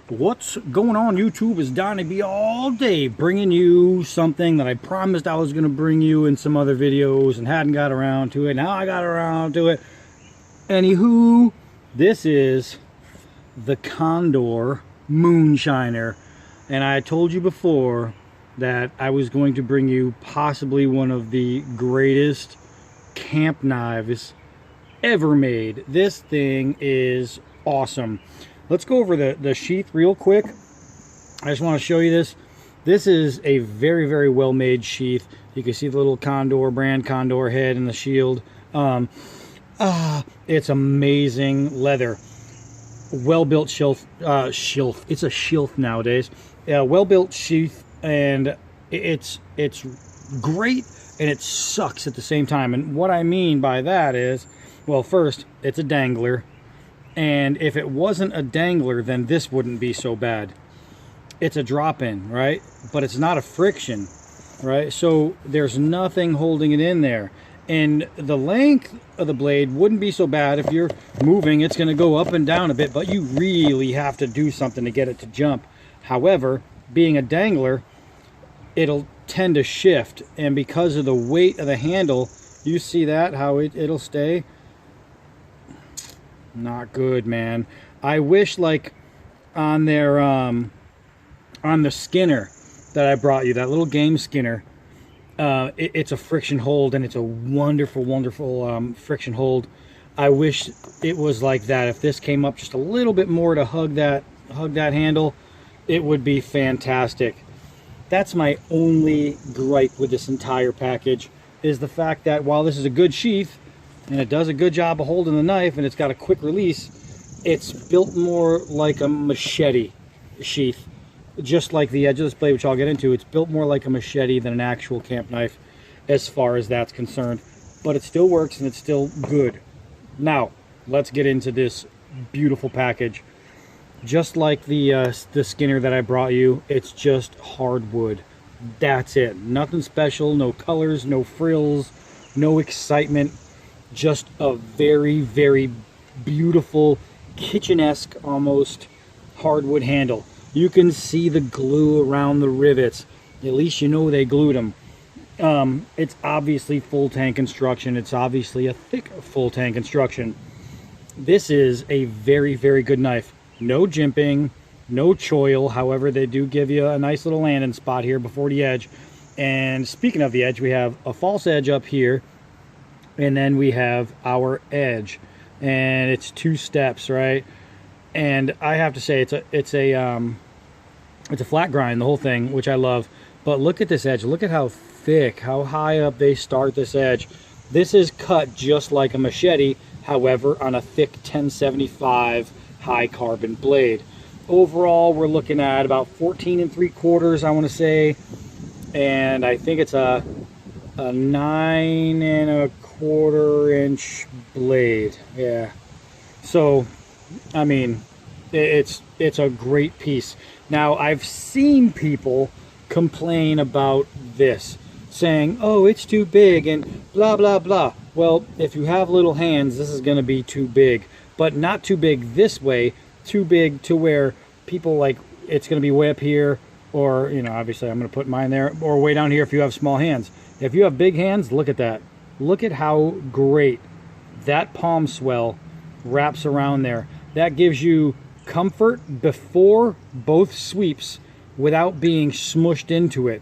What's going on, YouTube? Is Donnie B all day bringing you something that I promised I was going to bring you in some other videos and hadn't got around to it. Now I got around to it. Anywho, this is the Condor Moonshiner. And I told you before that I was going to bring you possibly one of the greatest camp knives ever made. This thing is awesome. Let's go over the sheath real quick. I just want to show you this. This is a very, very well made sheath. You can see the little Condor brand, Condor head and the shield. It's amazing leather. Well-built sheath. It's a sheath nowadays. Well-built sheath, and it's great, and it sucks at the same time. And what I mean by that is, well, first, it's a dangler. And if it wasn't a dangler, then this wouldn't be so bad. It's a drop-in, right? But it's not a friction, right? So there's nothing holding it in there. And the length of the blade wouldn't be so bad. If you're moving, it's going to go up and down a bit, but you really have to do something to get it to jump. However, being a dangler, it'll tend to shift. And because of the weight of the handle, you see that, how it'll stay? Not good, man. I wish, like, on their on the Skinner that I brought you, that little game Skinner, it's a friction hold, and it's a wonderful, wonderful friction hold. I wish it was like that. If this came up just a little bit more to hug that handle, it would be fantastic. That's my only gripe with this entire package, is the fact that while this is a good sheath, and it does a good job of holding the knife, and it's got a quick release, it's built more like a machete sheath. Just like the edge of this blade, which I'll get into, it's built more like a machete than an actual camp knife as far as that's concerned. But it still works, and it's still good. Now, let's get into this beautiful package. Just like the Skinner that I brought you, it's just hardwood. That's it. Nothing special, no colors, no frills, no excitement. Just a very, very beautiful, kitchen-esque almost hardwood handle. You can see the glue around the rivets. At least you know they glued them. It's obviously full tank construction. It's obviously a thick full tank construction. This is a very, very good knife. No jimping, no choil. However, they do give you a nice little landing spot here before the edge. And speaking of the edge, we have a false edge up here. And then we have our edge, and it's 2 steps, right? And I have to say, it's a flat grind, the whole thing, which I love. But look at this edge. Look at how thick, how high up they start this edge. This is cut just like a machete, however, on a thick 1075 high carbon blade. Overall, we're looking at about 14 3/4, I want to say, and I think it's a 9 1/4 inch blade. Yeah, so I mean, it's a great piece. Now, I've seen people complain about this, saying, oh, it's too big and blah blah blah. Well, if you have little hands, this is going to be too big, but not too big this way, too big to where people, like, it's going to be way up here, or, you know, obviously I'm going to put mine there, or way down here if you have small hands. If you have big hands, look at that. Look at how great that palm swell wraps around there. That gives you comfort before both sweeps without being smushed into it.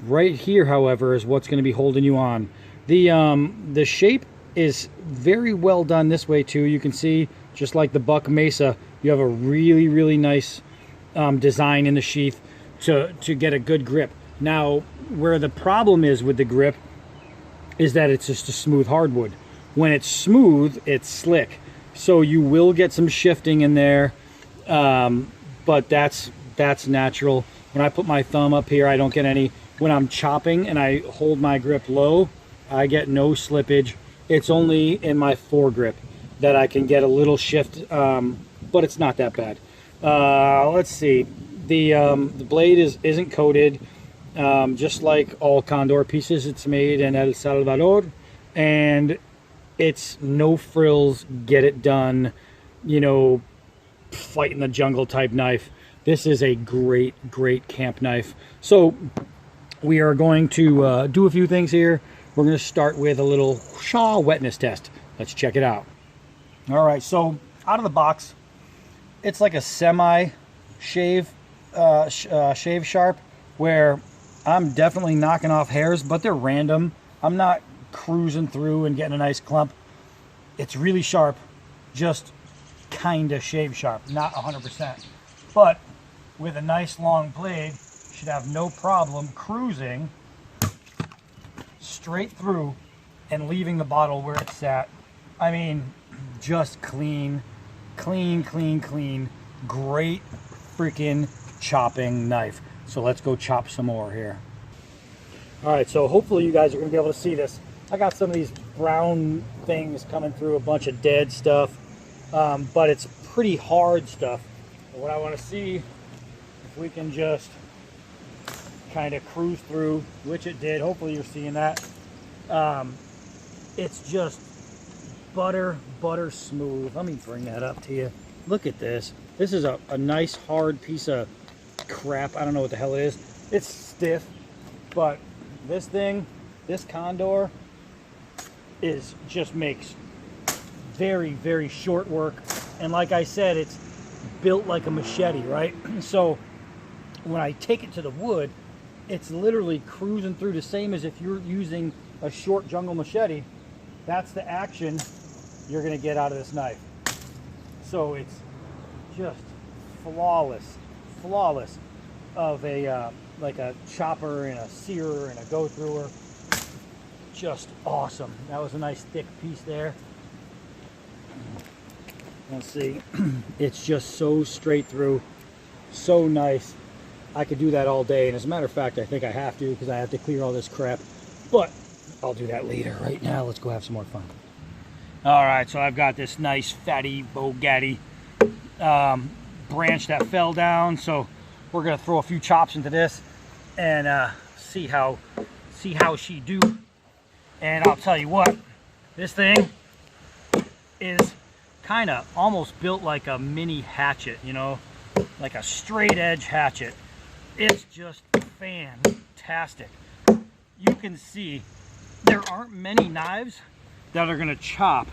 Right here, however, is what's going to be holding you on. The shape is very well done this way too. You can see, just like the Buck Mesa, you have a really, really nice design in the sheath to get a good grip. Now, where the problem is with the grip is that it's just a smooth hardwood. When it's smooth, it's slick. So you will get some shifting in there, but that's natural. When I put my thumb up here, I don't get any. When I'm chopping and I hold my grip low, I get no slippage. It's only in my foregrip that I can get a little shift, but it's not that bad. Let's see. The blade isn't coated. Just like all Condor pieces, it's made in El Salvador, and it's no frills, get it done, you know, fight in the jungle type knife. This is a great camp knife. So we are going to do a few things here. We're going to start with a little Shaw wetness test. Let's check it out. All right, so out of the box, it's like a semi shave sharp, where I'm definitely knocking off hairs, but they're random. I'm not cruising through and getting a nice clump. It's really sharp, just kind of shave sharp, not 100%. But with a nice long blade, should have no problem cruising straight through and leaving the bottle where it's at. I mean, just clean. Great freaking chopping knife. So let's go chop some more here. All right, so hopefully you guys are gonna be able to see this. I got some of these brown things coming through, a bunch of dead stuff, but it's pretty hard stuff. What I want to see, if we can just kind of cruise through, which it did. Hopefully you're seeing that. It's just butter smooth. Let me bring that up to you. Look at this. This is a nice hard piece of crap. I don't know what the hell it is. It's stiff, but this thing, this Condor, just makes very short work. And like I said, it's built like a machete, right? So when I take it to the wood, it's literally cruising through the same as if you're using a short jungle machete. That's the action you're gonna get out of this knife. So it's just flawless of a like a chopper and a searer and a go througher. Just awesome. That was a nice thick piece there. Let's see. It's just so straight through, so nice. I could do that all day, and as a matter of fact, I think I have to, because I have to clear all this crap, but I'll do that later. Right now, let's go have some more fun. All right, so I've got this nice fatty Bogatti branch that fell down, so we're gonna throw a few chops into this and see how she do. And I'll tell you what, this thing is kind of almost built like a mini hatchet, you know, like a straight edge hatchet. It's just fantastic. You can see there aren't many knives that are gonna chop,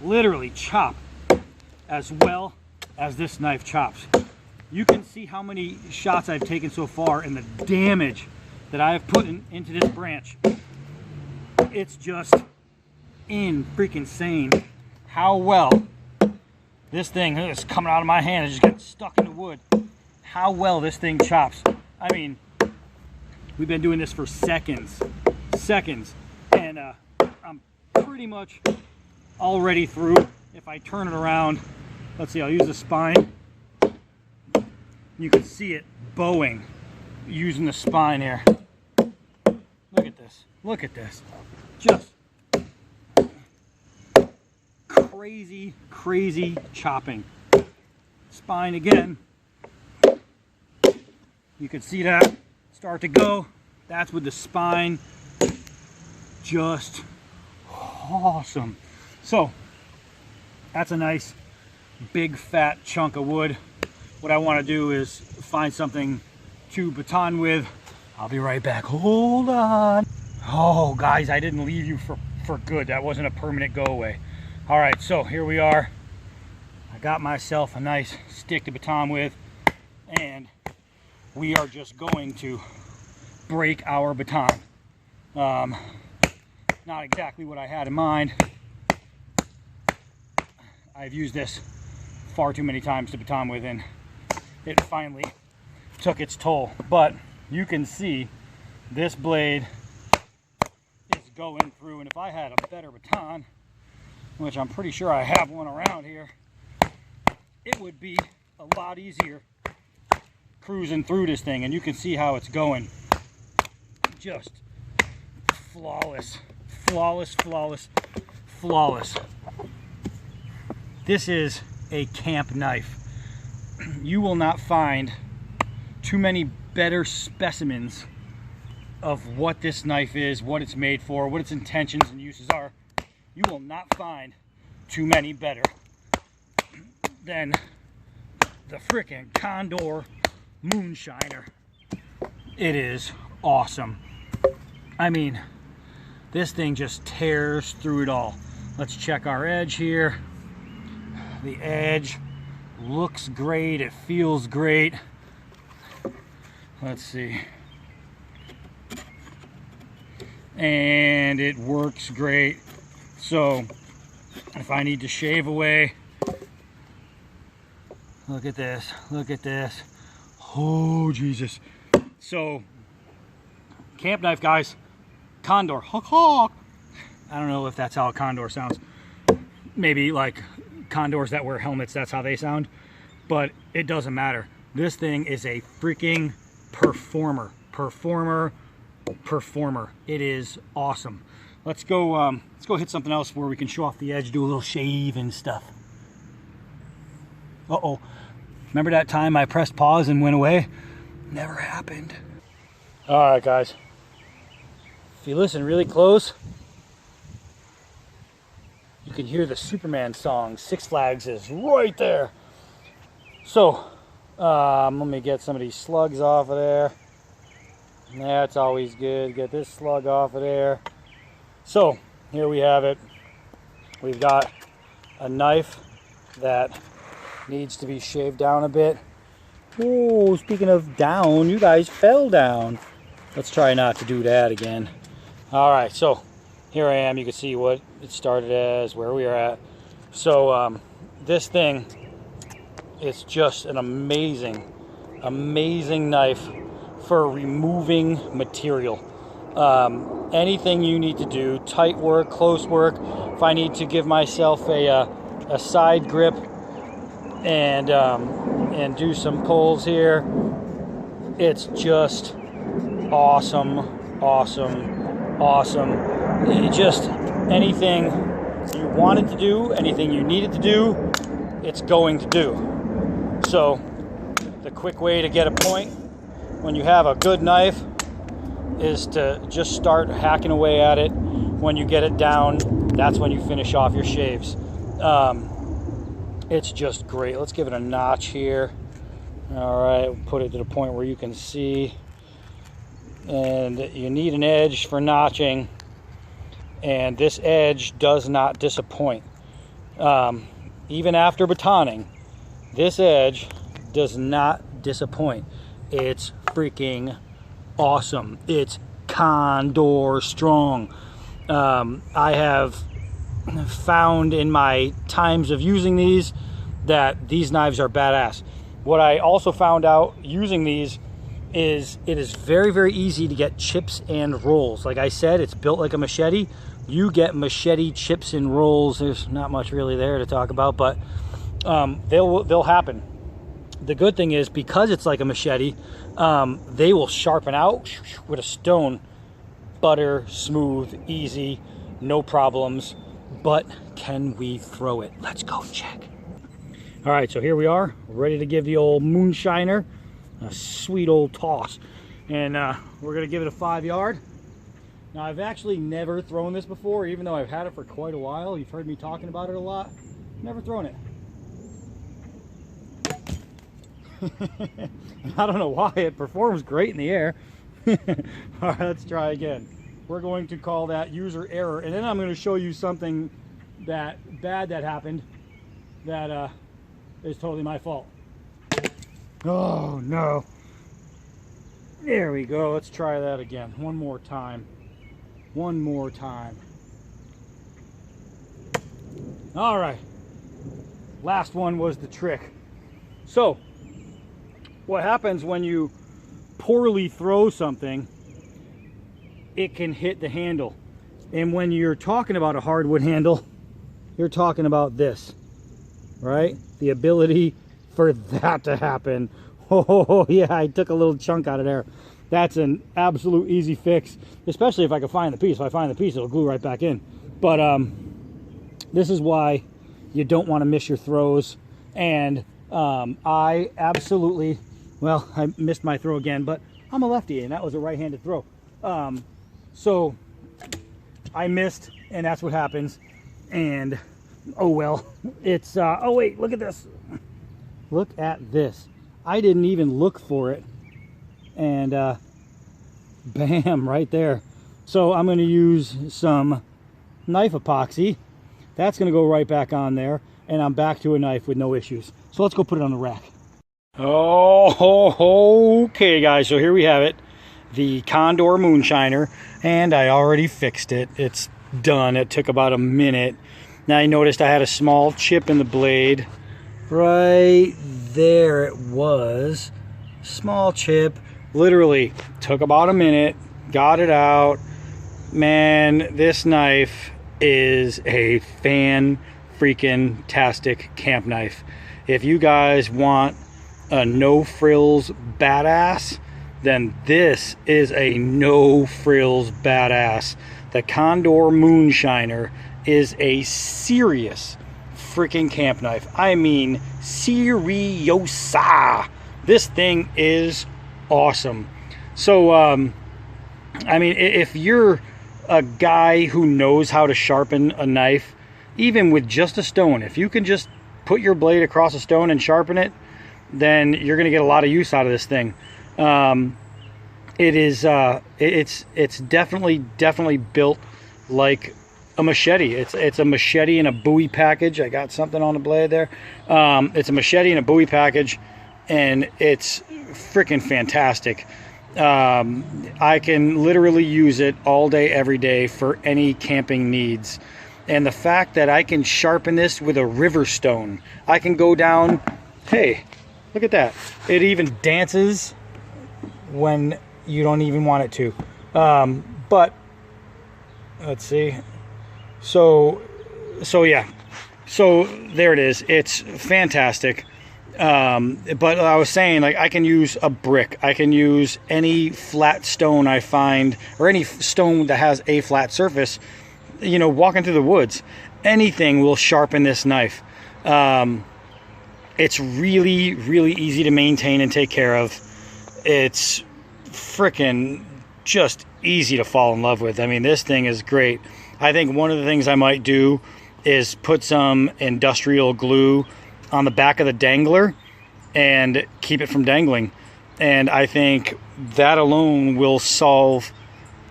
literally chop, as well as this knife chops. You can see how many shots I've taken so far and the damage that I have put into this branch. It's just freaking insane how well this thing is coming out of my hand and just getting stuck in the wood. How well this thing chops. I mean, we've been doing this for seconds, and I'm pretty much already through. If I turn it around, let's see, I'll use the spine. You can see it bowing using the spine here. Look at this. Look at this. Just crazy chopping. Spine again. You can see that start to go. That's with the spine. Just awesome. So that's a nice big fat chunk of wood. What I want to do is find something to baton with. I'll be right back. Hold on. Oh, guys, I didn't leave you for good. That wasn't a permanent go away. All right, so here we are. I got myself a nice stick to baton with, and we are just going to break our baton. Not exactly what I had in mind. I've used this far too many times to baton with, and it finally took its toll. But you can see this blade is going through, and if I had a better baton, which I'm pretty sure I have one around here, it would be a lot easier cruising through this thing. And you can see how it's going. Just flawless. This is a camp knife. You will not find too many better specimens of what this knife is, what it's made for, what its intentions and uses are. You will not find too many better than the freaking Condor Moonshiner. It is awesome. I mean, this thing just tears through it all. Let's check our edge here. The edge looks great, it feels great. Let's see. And it works great. So if I need to shave away, look at this, look at this. Oh, Jesus. So, camp knife, guys. Condor. Honk, honk. I don't know if that's how a condor sounds. Maybe like condors that wear helmets, that's how they sound. But it doesn't matter. This thing is a freaking performer. Performer. It is awesome. Let's go hit something else where we can show off the edge, do a little shave and stuff. Uh-oh. Remember that time I pressed pause and went away? Never happened. All right, guys. If you listen really close, you can hear the Superman song. Six Flags is right there. So, let me get some of these slugs off of there. That's always good. Get this slug off of there. So, here we have it. We've got a knife that needs to be shaved down a bit. Oh, speaking of down, you guys fell down. Let's try not to do that again. All right, so here I am. You can see what it started as, where we are at. So this thing is just an amazing knife for removing material. Anything you need to do, tight work, close work. If I need to give myself a side grip and do some pulls here, it's just awesome. It just, anything you wanted to do, anything you needed to do, it's going to do. So the quick way to get a point when you have a good knife is to just start hacking away at it. When you get it down, that's when you finish off your shaves. It's just great. Let's give it a notch here. All right, put it to the point where you can see. And you need an edge for notching, and this edge does not disappoint. Even after batoning, this edge does not disappoint. It's freaking awesome. It's Condor strong. I have found in my times of using these that these knives are badass. What I also found out using these is it is very, very easy to get chips and rolls. Like I said, it's built like a machete. You get machete chips and rolls. There's not much really there to talk about, but they'll happen. The good thing is, because it's like a machete, they will sharpen out with a stone. Butter, smooth, easy, no problems. But can we throw it? Let's go check. All right, so here we are, ready to give the old Moonshiner a sweet old toss. And we're gonna give it a 5-yard. Now, I've actually never thrown this before, even though I've had it for quite a while. You've heard me talking about it a lot. Never thrown it. I don't know why, it performs great in the air. All right, let's try again. We're going to call that user error, and then I'm going to show you something bad that happened that is totally my fault. Oh no. There we go. Let's try that again. One more time. All right. Last one was the trick. So, what happens when you poorly throw something, it can hit the handle. And when you're talking about a hardwood handle, you're talking about this, right? The ability for that to happen. Oh yeah, I took a little chunk out of there. That's an absolute easy fix, especially if I can find the piece. If I find the piece, it'll glue right back in. But this is why you don't want to miss your throws. And I absolutely, well, I missed my throw again, but I'm a lefty and that was a right-handed throw. So I missed, and that's what happens. And oh well, it's oh wait, look at this. Look at this. I didn't even look for it. And bam, right there. So I'm going to use some knife epoxy. That's going to go right back on there. And I'm back to a knife with no issues. So let's go put it on the rack. Oh, okay, guys. So here we have it. The Condor Moonshiner. And I already fixed it. It's done. It took about a minute. Now you noticed I had a small chip in the blade. Right there it was. Small chip. Literally took about a minute. Got it out. Man, this knife is a fan-freaking-tastic camp knife. If you guys want a no-frills badass, then this is a no-frills badass. The Condor Moonshiner is a serious freaking camp knife. I mean, seriosa. This thing is awesome. So, I mean, if you're a guy who knows how to sharpen a knife, even with just a stone, if you can just put your blade across a stone and sharpen it, then you're going to get a lot of use out of this thing. It's definitely built like a machete. It's a machete in a Bowie package. I got something on the blade there. It's a machete in a Bowie package, and it's freaking fantastic. I can literally use it all day, every day for any camping needs. And the fact that I can sharpen this with a river stone, I can go down. Hey, look at that. It even dances when you don't even want it to. But let's see. So yeah. So there it is. It's fantastic. But I was saying, like, I can use a brick. I can use any flat stone I find, or any stone that has a flat surface, you know, walking through the woods. Anything will sharpen this knife. It's really, really easy to maintain and take care of. It's freaking just easy to fall in love with. I mean, this thing is great. I think one of the things I might do is put some industrial glue on the back of the dangler and keep it from dangling. And I think that alone will solve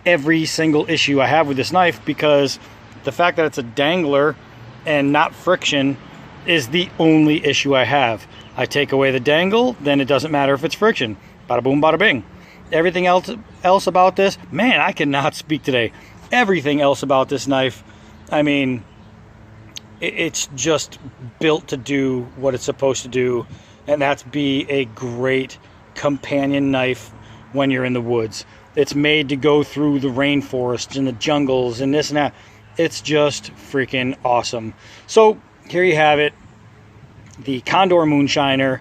every single issue I have with this knife, because the fact that it's a dangler and not friction is the only issue I have. I take away the dangle, then it doesn't matter if it's friction. Bada boom, bada bing. Everything else about this, man, I cannot speak today. Everything else about this knife, I mean, it's just built to do what it's supposed to do, and that's be a great companion knife when you're in the woods. It's made to go through the rainforests and the jungles and this and that. It's just freaking awesome. So here you have it, the Condor Moonshiner,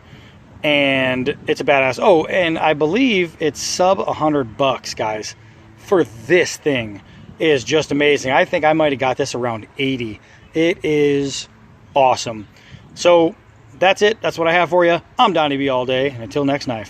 and it's a badass. Oh, and I believe it's sub $100, guys, for this thing. It is just amazing. I think I might have got this around 80. It is awesome. So that's it. That's what I have for you. I'm Donnie B all day, and until next knife.